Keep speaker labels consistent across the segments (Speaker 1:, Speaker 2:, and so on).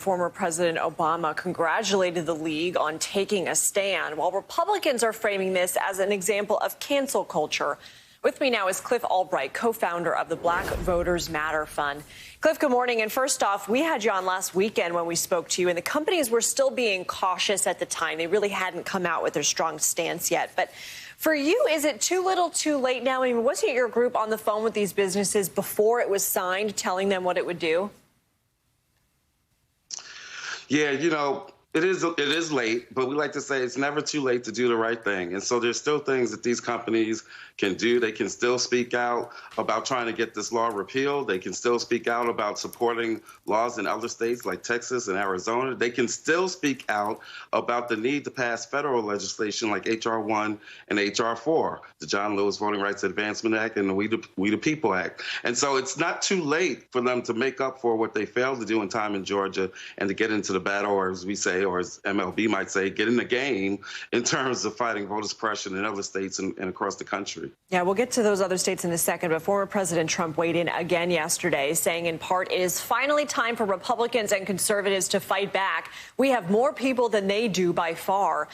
Speaker 1: Former President Obama congratulated the league on taking a stand, while Republicans are framing this as an example of cancel culture. With me now is Cliff Albright, co-founder of the Black Voters Matter Fund. Cliff, good morning. And first off, we had you on last weekend when we spoke to you, and the companies were still being cautious at the time. They really hadn't come out with their strong stance yet. But for you, is it too little too late now? I mean, wasn't your group on the phone with these businesses before it was signed, telling them what it would do?
Speaker 2: Yeah, it is late, but we like to say it's never too late to do the right thing. And so there's still things that these companies can do. They can still speak out about trying to get this law repealed. They can still speak out about supporting laws in other states like Texas and Arizona. They can still speak out about the need to pass federal legislation like H.R. 1 and H.R. 4, the John Lewis Voting Rights Advancement Act and the We the People Act. And so it's not too late for them to make up for what they failed to do in time in Georgia and to get into the battle, or as we say, or as MLB might say, get in the game in terms of fighting voter suppression in other states and across the country.
Speaker 1: Yeah, we'll get to those other states in a second, but former President Trump weighed in again yesterday, saying in part, it is finally time for Republicans and conservatives to fight back. We have more people than they do by far.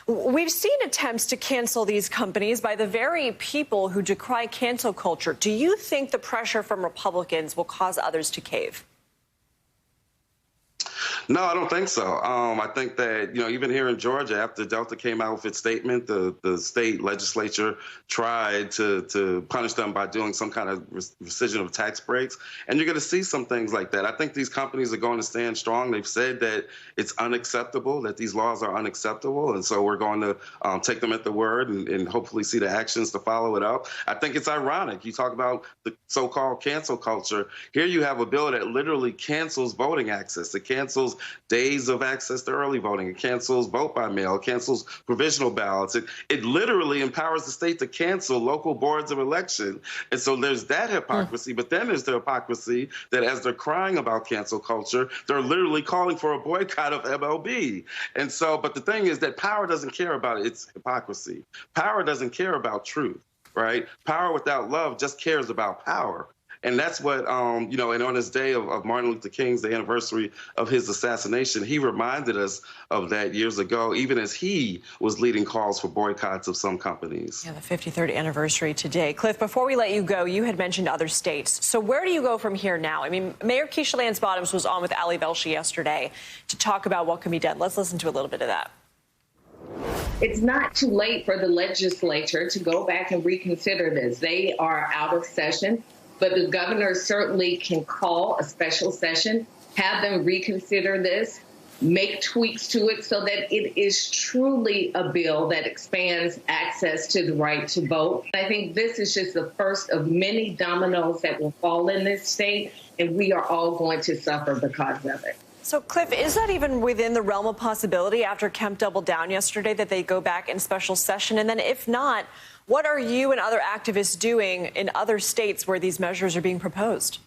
Speaker 1: We've seen attempts to cancel these companies by the very people who decry cancel culture. Do you think the pressure from Republicans will cause others to cave?
Speaker 2: No, I don't think so. I think that, even here in Georgia, after Delta came out with its statement, the state legislature tried to punish them by doing some kind of rescission of tax breaks. And you're going to see some things like that. I think these companies are going to stand strong. They've said that it's unacceptable, that these laws are unacceptable. And so we're going to take them at the word and hopefully see the actions to follow it up. I think it's ironic. You talk about the so-called cancel culture. Here you have a bill that literally cancels voting access. It cancels days of access to early voting. It cancels vote by mail. It cancels provisional ballots. It literally empowers the state to cancel local boards of election. And so there's that hypocrisy. But then there's the hypocrisy that as they're crying about cancel culture, they're literally calling for a boycott of MLB. And so, but the thing is that power doesn't care about it. It's hypocrisy. Power doesn't care about truth, right? Power without love just cares about power. And that's what, and on this day of Martin Luther King's, the anniversary of his assassination, he reminded us of that years ago, even as he was leading calls for boycotts of some companies.
Speaker 1: Yeah, the 53rd anniversary today. Cliff, before we let you go, you had mentioned other states. So where do you go from here now? I mean, Mayor Keisha Lance Bottoms was on with Ali Velshi yesterday to talk about what can be done. Let's listen to a little bit of that.
Speaker 3: It's not too late for the legislature to go back and reconsider this. They are out of session. But the governor certainly can call a special session, have them reconsider this, make tweaks to it so that it is truly a bill that expands access to the right to vote. I think this is just the first of many dominoes that will fall in this state, and we are all going to suffer because of it.
Speaker 1: So, Cliff, is that even within the realm of possibility after Kemp doubled down yesterday that they go back in special session? And then if not, what are you and other activists doing in other states where these measures are being proposed?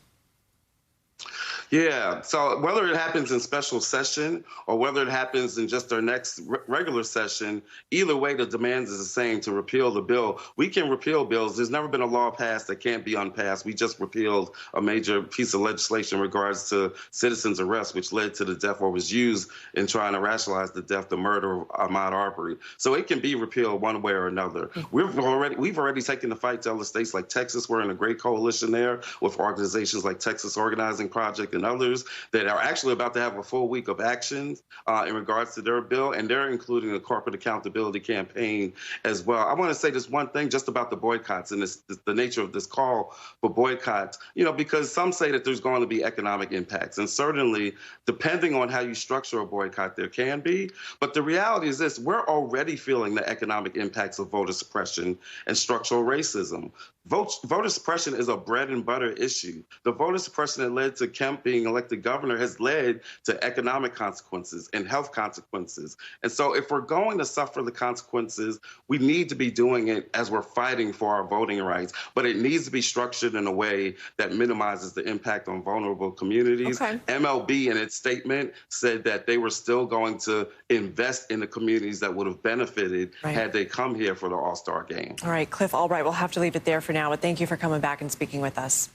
Speaker 2: Yeah, so whether it happens in special session or whether it happens in just our next regular session, either way, the demand is the same to repeal the bill. We can repeal bills. There's never been a law passed that can't be unpassed. We just repealed a major piece of legislation in regards to citizens' arrest, which led to the death or was used in trying to rationalize the death, the murder of Ahmaud Arbery. So it can be repealed one way or another. We've already taken the fight to other states like Texas. We're in a great coalition there with organizations like Texas Organizing Project and others that are actually about to have a full week of actions in regards to their bill, and they're including a corporate accountability campaign as well. I want to say this one thing just about the boycotts and the nature of this call for boycotts, because some say that there's going to be economic impacts, and certainly depending on how you structure a boycott, there can be. But the reality is this: we're already feeling the economic impacts of voter suppression and structural racism. Voter suppression is a bread and butter issue. The voter suppression that led to Kemp being elected governor has led to economic consequences and health consequences. And so if we're going to suffer the consequences, we need to be doing it as we're fighting for our voting rights. But it needs to be structured in a way that minimizes the impact on vulnerable communities. Okay. MLB in its statement said that they were still going to invest in the communities that would have benefited had they come here for the All-Star game.
Speaker 1: All right, Cliff Albright, we'll have to leave it there for now, but thank you for coming back and speaking with us.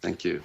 Speaker 2: Thank you.